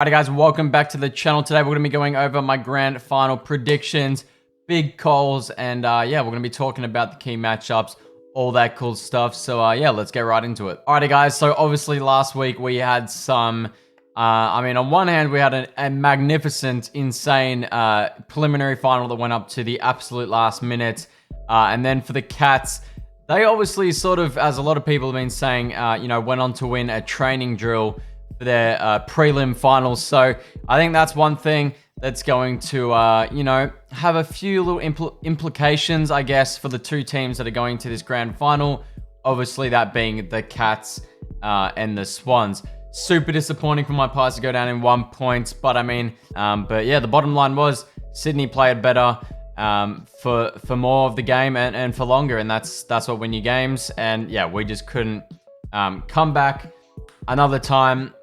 Alright guys, welcome back to the channel. Today we're going to be going over my grand final predictions, big calls, and yeah, we're going to be talking about the key matchups, all that cool stuff. So yeah, let's get right into it. Alrighty guys, so obviously last week we had some, on one hand we had a magnificent, insane preliminary final that went up to the absolute last minute. And then for the Cats, they obviously sort of, as a lot of people have been saying, went on to win a training drill for their prelim finals. So I think that's one thing that's going to, have a few little implications, I guess, for the two teams that are going to this grand final. Obviously, that being the Cats and the Swans. Super disappointing for my Pies to go down in 1 point. But but yeah, the bottom line was Sydney played better for more of the game and for longer. And that's what win your games. And yeah, we just couldn't come back another time.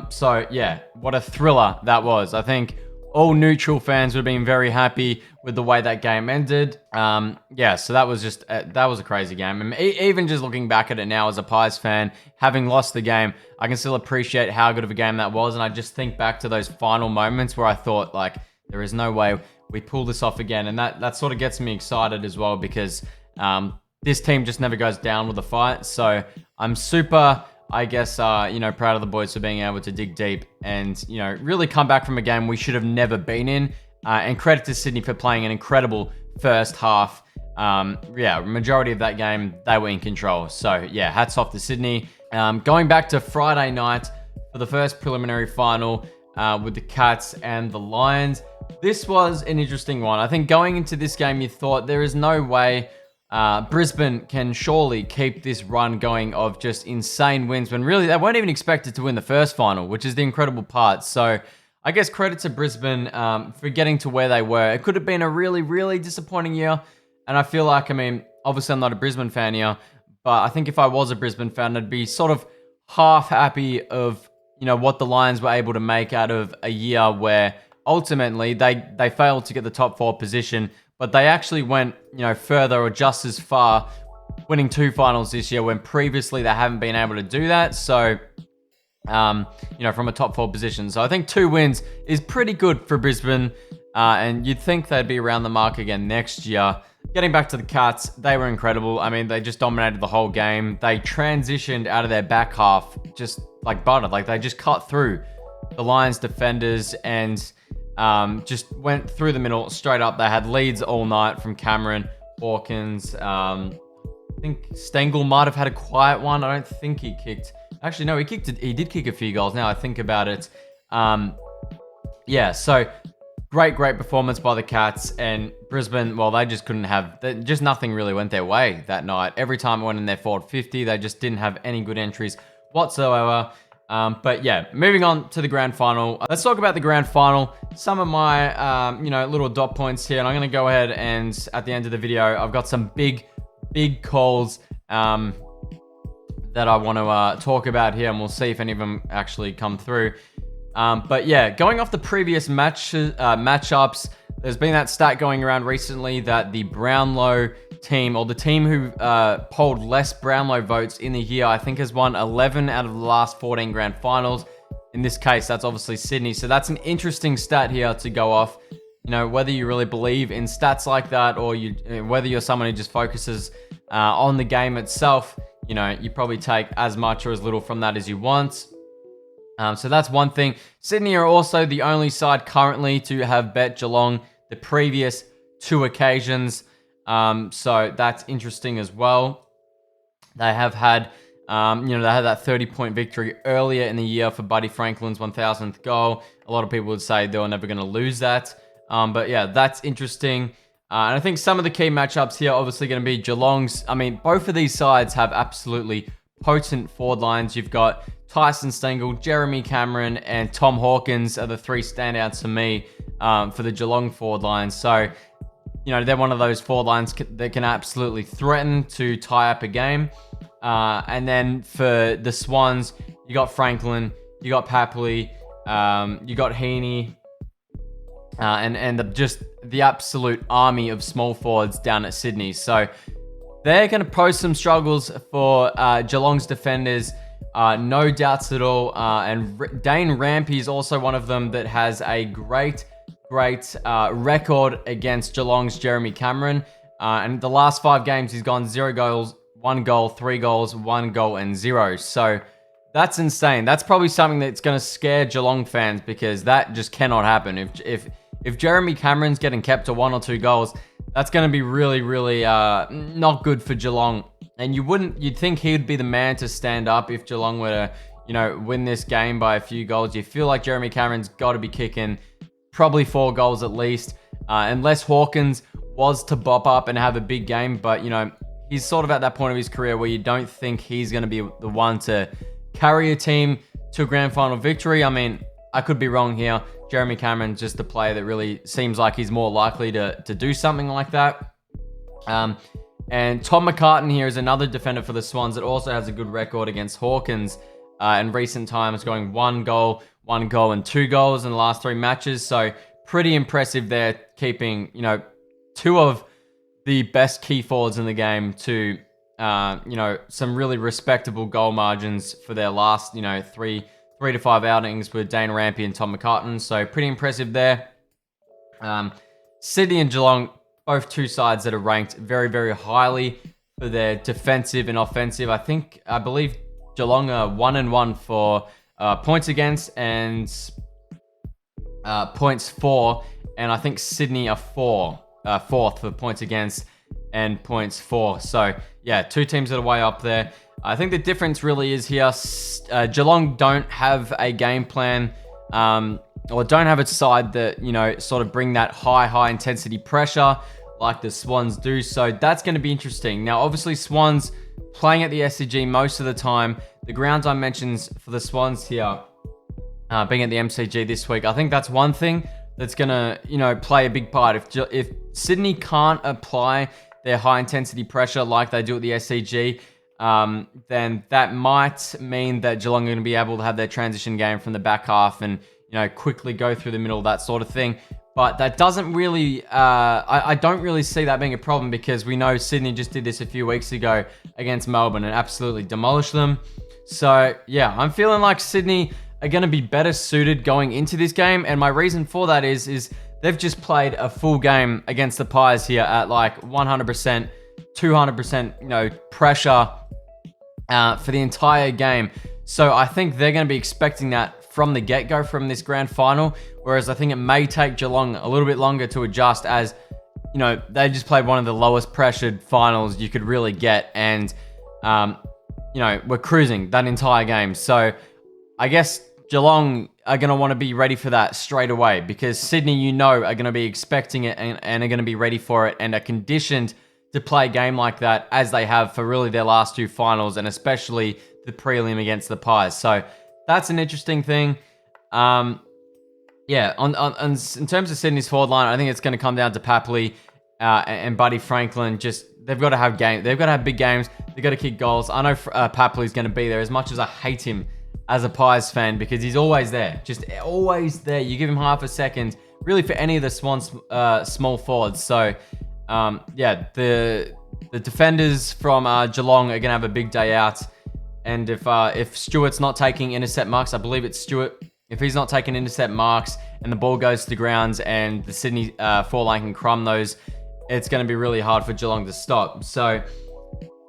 So yeah, what a thriller that was. I think all neutral fans would have been very happy with the way that game ended. Yeah, so that was just that was a crazy game. And even just looking back at it now as a Pies fan, having lost the game, I can still appreciate how good of a game that was. And I just think back to those final moments where I thought, like, there is no way we pull this off again. And that sort of gets me excited as well, because this team just never goes down with a fight. So I'm super, I guess, proud of the boys for being able to dig deep and, really come back from a game we should have never been in. And credit to Sydney for playing an incredible first half. Yeah, majority of that game, they were in control. So yeah, hats off to Sydney. Going back to Friday night for the first preliminary final with the Cats and the Lions. This was an interesting one. I think going into this game, you thought there is no way Brisbane can surely keep this run going of just insane wins, when really they weren't even expected to win the first final, which is the incredible part. So I guess credit to Brisbane for getting to where they were. It could have been a really, really disappointing year. And I feel like, obviously I'm not a Brisbane fan here, but I think if I was a Brisbane fan, I'd be sort of half happy of, what the Lions were able to make out of a year where ultimately they failed to get the top 4 position. But they actually went, further or just as far, winning 2 finals this year when previously they haven't been able to do that. So, from a top 4 position. So I think 2 wins is pretty good for Brisbane. And you'd think they'd be around the mark again next year. Getting back to the Cats, they were incredible. They just dominated the whole game. They transitioned out of their back half just like butter. Like, they just cut through the Lions defenders and just went through the middle straight up. They had leads all night from Cameron, Hawkins. I think Stengel might have had a quiet one. I don't think he kicked. Actually, no, he did kick a few goals. Now I think about it. Yeah, so great performance by the Cats. And Brisbane, well, they just couldn't have, just nothing really went their way that night. Every time it went in their forward 50, they just didn't have any good entries whatsoever. But yeah, moving on to the grand final. Let's talk about the grand final. Some of my, little dot points here. And I'm going to go ahead and at the end of the video, I've got some big calls that I want to talk about here. And we'll see if any of them actually come through. But yeah, going off the previous matchups, there's been that stat going around recently that the Brownlow team, or the team who polled less Brownlow votes in the year, I think has won 11 out of the last 14 grand finals. In this case, that's obviously Sydney. So that's an interesting stat here to go off. Whether you really believe in stats like that, or whether you're someone who just focuses on the game itself, you probably take as much or as little from that as you want. So that's one thing. Sydney are also the only side currently to have bet Geelong the previous 2 occasions. So that's interesting as well. They have had, they had that 30-point victory earlier in the year for Buddy Franklin's 1,000th goal. A lot of people would say they were never going to lose that. But yeah, that's interesting. And I think some of the key matchups here are obviously going to be Geelong's. Both of these sides have absolutely potent forward lines. You've got Tyson Stengel, Jeremy Cameron, and Tom Hawkins are the 3 standouts for me for the Geelong forward line. So, they're one of those forward lines that can absolutely threaten to tie up a game. And then for the Swans, you got Franklin, you got Papley, you got Heaney, and just the absolute army of small forwards down at Sydney. So they're going to pose some struggles for Geelong's defenders. No doubts at all. And Dane Rampy is also one of them that has a great record against Geelong's Jeremy Cameron. And the last 5 games, he's gone 0 goals, 1 goal, 3 goals, 1 goal, and 0. So that's insane. That's probably something that's going to scare Geelong fans, because that just cannot happen. If Jeremy Cameron's getting kept to 1 or 2 goals, that's going to be really not good for Geelong. And you'd think he would be the man to stand up if Geelong were to, win this game by a few goals. You feel like Jeremy Cameron's got to be kicking probably 4 goals at least, unless Hawkins was to bop up and have a big game. But, he's sort of at that point of his career where you don't think he's going to be the one to carry a team to a grand final victory. I mean, I could be wrong here. Jeremy Cameron's just a player that really seems like he's more likely to do something like that. And Tom McCartan here is another defender for the Swans that also has a good record against Hawkins in recent times, going 1 goal, and 2 goals in the last 3 matches. So pretty impressive there, keeping, 2 of the best key forwards in the game to, some really respectable goal margins for their last, 3 to 5 outings with Dane Rampy and Tom McCartan. So pretty impressive there. Sydney and Geelong, both 2 sides that are ranked very highly for their defensive and offensive. I believe Geelong are 1-1 for points against and points for, and I think Sydney are 4th for points against and points for. So yeah, 2 teams that are way up there. I think the difference really is here. Geelong don't have a game plan, or don't have a side that, sort of bring that high intensity pressure like the Swans do. So that's going to be interesting. Now, obviously, Swans playing at the SCG most of the time. The ground dimensions for the Swans here, being at the MCG this week, I think that's one thing that's going to, play a big part. If Sydney can't apply their high intensity pressure like they do at the SCG, then that might mean that Geelong are going to be able to have their transition game from the back half and, quickly go through the middle, that sort of thing. But that doesn't really, I don't really see that being a problem, because we know Sydney just did this a few weeks ago against Melbourne and absolutely demolished them. So yeah, I'm feeling like Sydney are going to be better suited going into this game. And my reason for that is they've just played a full game against the Pies here at like 100%, 200%, pressure for the entire game. So I think they're going to be expecting that from the get-go from this grand final, whereas I think it may take Geelong a little bit longer to adjust, as, they just played one of the lowest pressured finals you could really get, and, we're cruising that entire game. So I guess Geelong are going to want to be ready for that straight away, because Sydney, are going to be expecting it and are going to be ready for it and are conditioned to play a game like that, as they have for really their last 2 finals, and especially the prelim against the Pies. So that's an interesting thing. In terms of Sydney's forward line, I think it's going to come down to Papley and Buddy Franklin. They've got to have they've got to have big games. They've got to kick goals. I know Papley's going to be there, as much as I hate him as a Pies fan, because he's always there, just always there. You give him half a second, really, for any of the Swans small forwards. So the defenders from Geelong are going to have a big day out. And if Stewart's not taking intercept marks, I believe it's Stewart, if he's not taking intercept marks and the ball goes to the grounds and the Sydney four-line can crumb those, it's going to be really hard for Geelong to stop. So,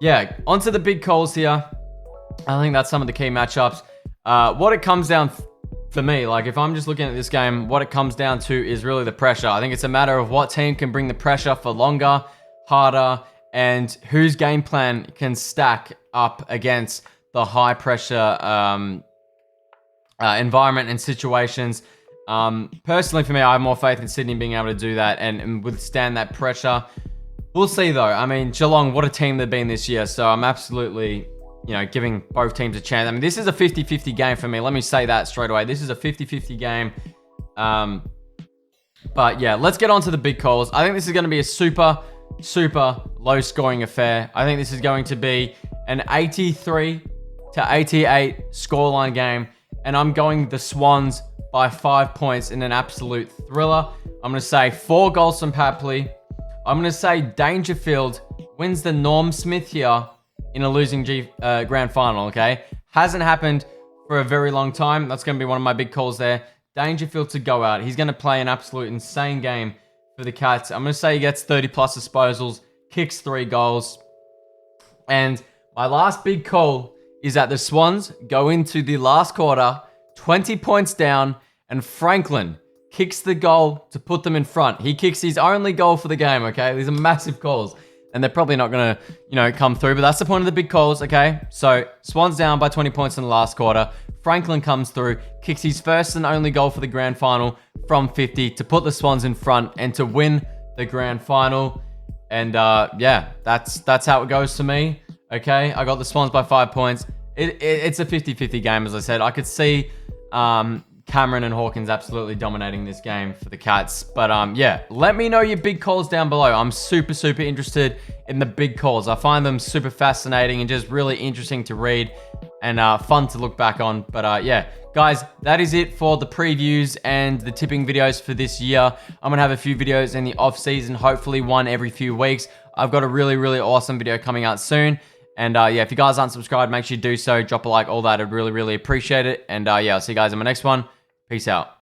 yeah, onto the big calls here. I think that's some of the key matchups. What it comes down for me, like if I'm just looking at this game, what it comes down to is really the pressure. I think it's a matter of what team can bring the pressure for longer, harder, and whose game plan can stack up against the high pressure environment and situations. Personally, for me, I have more faith in Sydney being able to do that and withstand that pressure. We'll see, though. I mean, Geelong, what a team they've been this year. So I'm absolutely, giving both teams a chance. I mean, this is a 50-50 game for me. Let me say that straight away. This is a 50-50 game. But yeah, let's get on to the big calls. I think this is going to be a super low-scoring affair. I think this is going to be an 83-88 scoreline game, and I'm going the Swans by 5 points in an absolute thriller. I'm going to say 4 goals from Papley. I'm going to say Dangerfield wins the Norm Smith here in a losing grand final, okay? Hasn't happened for a very long time. That's going to be one of my big calls there. Dangerfield to go out. He's going to play an absolute insane game for the Cats. I'm going to say he gets 30 plus disposals, kicks 3 goals. And my last big call is that the Swans go into the last quarter, 20 points down, and Franklin kicks the goal to put them in front. He kicks his only goal for the game, okay? These are massive calls. And they're probably not going to, come through. But that's the point of the big calls, okay? So, Swans down by 20 points in the last quarter. Franklin comes through, kicks his first and only goal for the grand final from 50 to put the Swans in front and to win the grand final. And, that's how it goes to me, okay? I got the Swans by 5 points. It's a 50-50 game, as I said. I could see Cameron and Hawkins absolutely dominating this game for the Cats. But let me know your big calls down below. I'm super, super interested in the big calls. I find them super fascinating and just really interesting to read and fun to look back on. But guys, that is it for the previews and the tipping videos for this year. I'm going to have a few videos in the off season, hopefully one every few weeks. I've got a really, really awesome video coming out soon. And if you guys aren't subscribed, make sure you do so. Drop a like, all that. I'd really, really appreciate it. And I'll see you guys in my next one. Peace out.